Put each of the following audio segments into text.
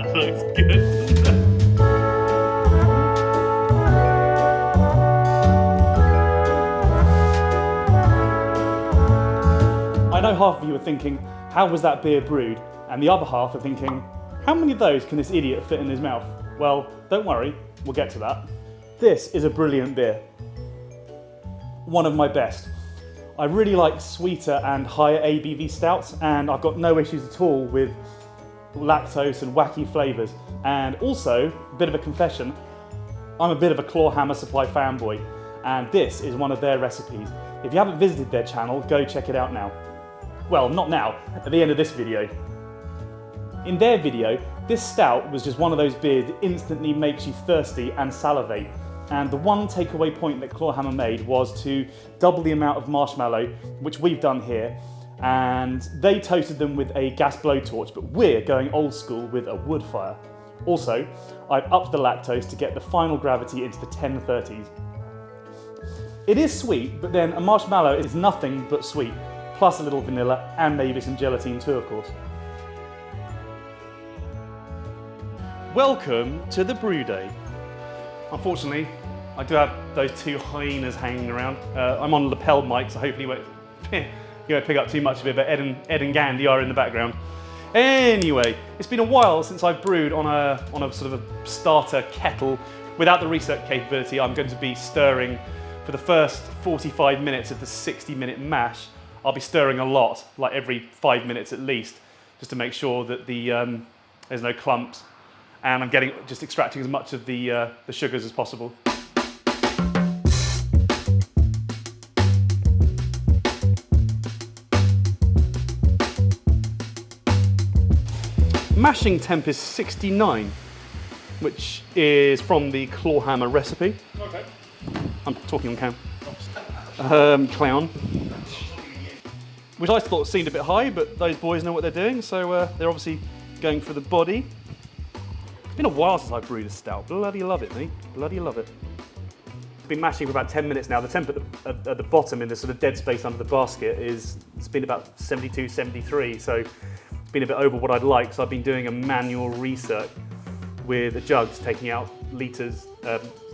That looks good. I know half of you are thinking, how was that beer brewed? And the other half are thinking, how many of those can this idiot fit in his mouth? Well, don't worry, we'll get to that. This is a brilliant beer. One of my best. I really like sweeter and higher ABV stouts, and I've got no issues at all with lactose and wacky flavours. And also, a bit of a confession, I'm a bit of a Clawhammer Supply fanboy, and this is one of their recipes. If you haven't visited their channel, go check it out now. Well, not now, at the end of this video. In their video, this stout was just one of those beers that instantly makes you thirsty and salivate. And the one takeaway point that Clawhammer made was to double the amount of marshmallow, which we've done here, and they toasted them with a gas blowtorch, but we're going old school with a wood fire. Also, I've upped the lactose to get the final gravity into the 1030s. It is sweet, but then a marshmallow is nothing but sweet, plus a little vanilla and maybe some gelatine too, of course. Welcome to the brew day. Unfortunately, I do have those two hyenas hanging around. I'm on lapel mic, so hopefully you won't pick up too much of it, but Ed and Gandhi are in the background. Anyway, it's been a while since I've brewed on a sort of a starter kettle. Without the reset capability, I'm going to be stirring for the first 45 minutes of the 60-minute mash. I'll be stirring a lot, like every 5 minutes at least, just to make sure that there's no clumps. And I'm just extracting as much of the sugars as possible. Mashing temp is 69, which is from the Clawhammer recipe. Okay. I'm talking on cam. Clown. Which I thought seemed a bit high, but those boys know what they're doing, so they're obviously going for the body. It's been a while since I've brewed a stout. Bloody love it, mate. Bloody love it. It's been mashing for about 10 minutes now. The temp at the bottom in the sort of dead space under the basket it's been about 72, 73. So it's been a bit over what I'd like. So I've been doing a manual recirc with a jug, just taking out litres,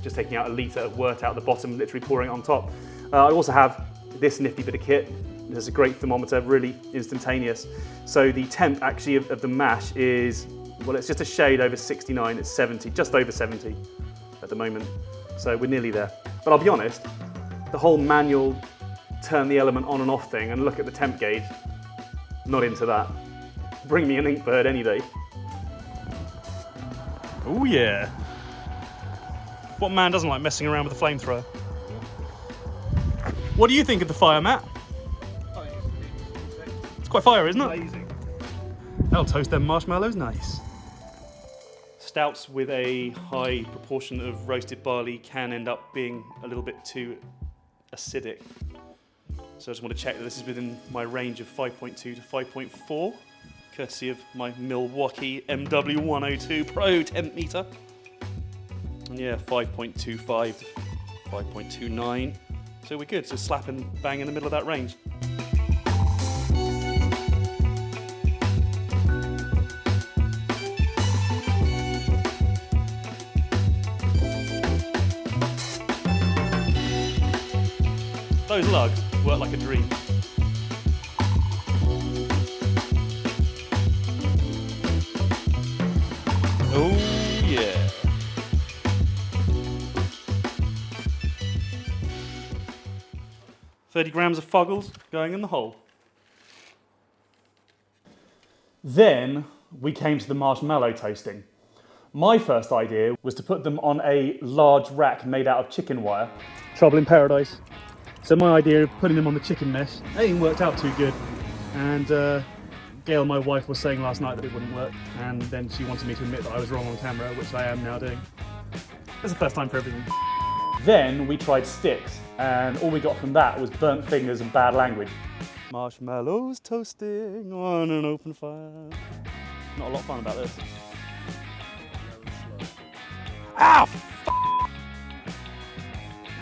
just taking out a litre of wort out the bottom, literally pouring it on top. I also have this nifty bit of kit. There's a great thermometer, really instantaneous. So the temp actually of the mash is, well, it's just a shade over 69, it's 70, just over 70 at the moment. So we're nearly there. But I'll be honest, the whole manual turn the element on and off thing and look at the temp gauge, not into that. Bring me an ink bird any day. Oh yeah. What man doesn't like messing around with a flamethrower? What do you think of the fire, Matt? It's quite fire, isn't it? Amazing. That'll toast them marshmallows, nice. Stouts with a high proportion of roasted barley can end up being a little bit too acidic. So I just want to check that this is within my range of 5.2 to 5.4, courtesy of my Milwaukee MW102 Pro temp meter. And yeah, 5.25 to 5.29. So we're good, so slap and bang in the middle of that range. Those lugs work like a dream. Oh yeah. $30 grams of Fuggles going in the hole. Then we came to the marshmallow toasting. My first idea was to put them on a large rack made out of chicken wire. Trouble in paradise. So my idea of putting them on the chicken mesh, it ain't worked out too good. And Gail, my wife, was saying last night that it wouldn't work. And then she wanted me to admit that I was wrong on camera, which I am now doing. It's the first time for everything. Then we tried sticks, and all we got from that was burnt fingers and bad language. Marshmallows toasting on an open fire. Not a lot of fun about this. Ow!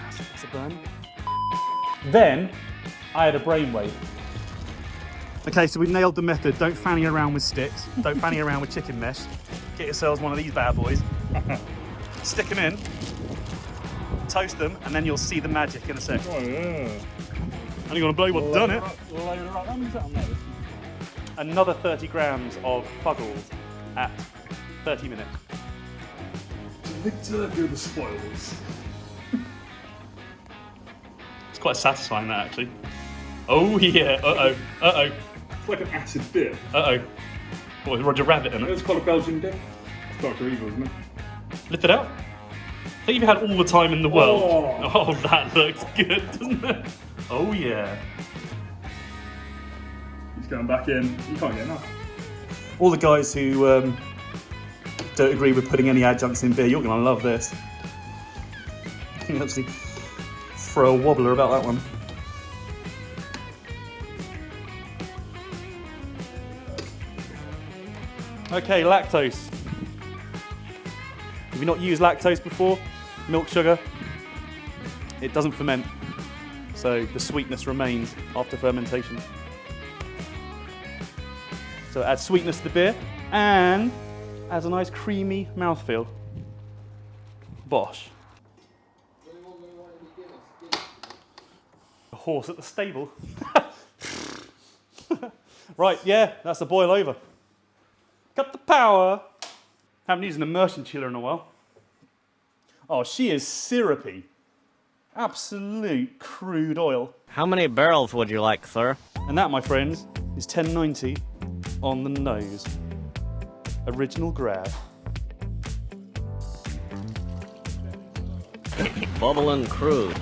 That's a burn. Then I had a brainwave. Okay, so we've nailed the method. Don't fanny around with sticks. Don't fanny around with chicken mesh. Get yourselves one of these bad boys. Stick them in, toast them, and then you'll see the magic in a sec. Oh yeah. Only gonna blow what's done it. How many's that on there? Another 30 grams of Fuggles at 30 minutes. Victor, do the spoils. It's quite satisfying that actually. Oh yeah, uh-oh, uh-oh. It's like an acid beer. Uh-oh. What, is Roger Rabbit in it? It's called a Belgian dip. It's Dr. Evil, isn't it? Lift it out. I think you've had all the time in the world. Oh. Oh, that looks good, doesn't it? Oh yeah. He's going back in. You can't get enough. All the guys who don't agree with putting any adjuncts in beer, you're going to love this. You can actually throw a wobbler about that one. Okay, lactose. Have you not used lactose before? Milk sugar? It doesn't ferment, so the sweetness remains after fermentation. So it adds sweetness to the beer and adds a nice creamy mouthfeel. Bosh. A horse at the stable. Right, yeah, that's the boil over. Cut the power. Haven't used an immersion chiller in a while. Oh, she is syrupy. Absolute crude oil. How many barrels would you like, sir? And that, my friends, is 1090 on the nose. Original grab. Bubbling crude.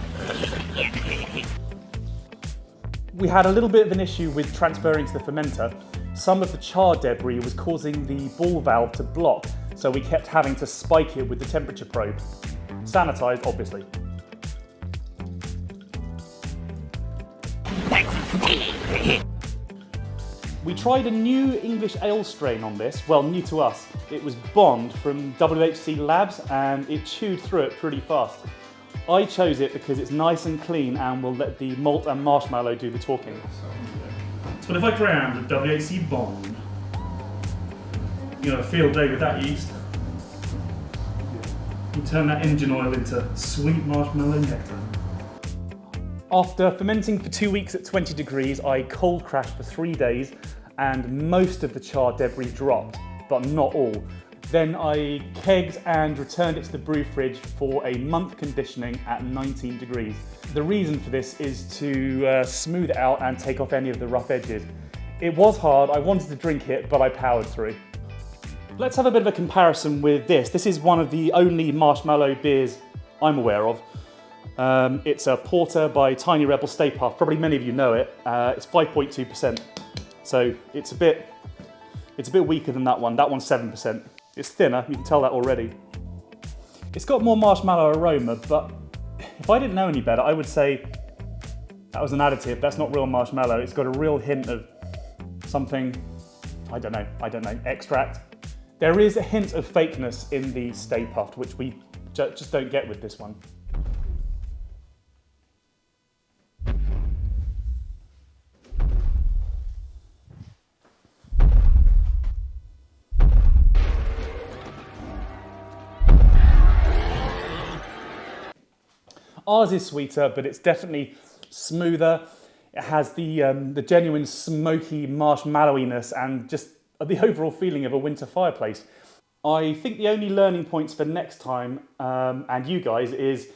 We had a little bit of an issue with transferring to the fermenter. Some of the char debris was causing the ball valve to block, so we kept having to spike it with the temperature probe. Sanitized, obviously. We tried a new English ale strain on this, well, new to us. It was Bond from WHC Labs and it chewed through it pretty fast. I chose it because it's nice and clean and will let the malt and marshmallow do the talking. 25 grams of WHC Bond. You have a field day with that yeast. You turn that engine oil into sweet marshmallow nectar. After fermenting for 2 weeks at 20 degrees, I cold crashed for 3 days and most of the char debris dropped, but not all. Then I kegged and returned it to the brew fridge for a month conditioning at 19 degrees. The reason for this is to smooth it out and take off any of the rough edges. It was hard, I wanted to drink it, but I powered through. Let's have a bit of a comparison with this. This is one of the only marshmallow beers I'm aware of. It's a porter by Tiny Rebel Stay Puft. Probably many of you know it. It's 5.2%. So it's a bit weaker than that one. That one's 7%. It's thinner, you can tell that already. It's got more marshmallow aroma, but if I didn't know any better, I would say that was an additive. That's not real marshmallow. It's got a real hint of something, I don't know, extract. There is a hint of fakeness in the Stay Puft, which we just don't get with this one. Ours is sweeter, but it's definitely smoother. It has the genuine smoky marshmallowiness and just the overall feeling of a winter fireplace. I think the only learning points for next time, and you guys, is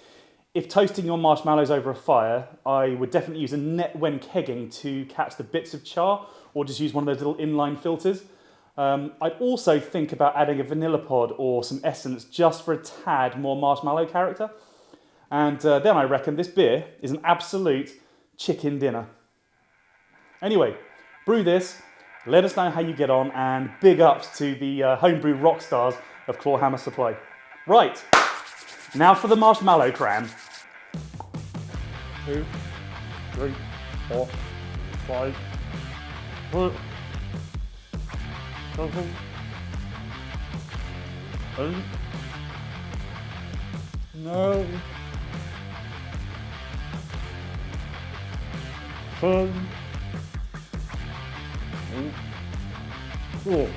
if toasting your marshmallows over a fire, I would definitely use a net when kegging to catch the bits of char, or just use one of those little inline filters. I'd also think about adding a vanilla pod or some essence just for a tad more marshmallow character. And then I reckon this beer is an absolute chicken dinner. Anyway, brew this, let us know how you get on, and big ups to the homebrew rock stars of Clawhammer Supply. Right, now for the marshmallow cram. 2, 3, 4, 5, 6, 7, 8, 9, 10, 4,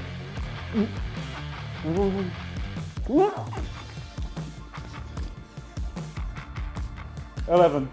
11.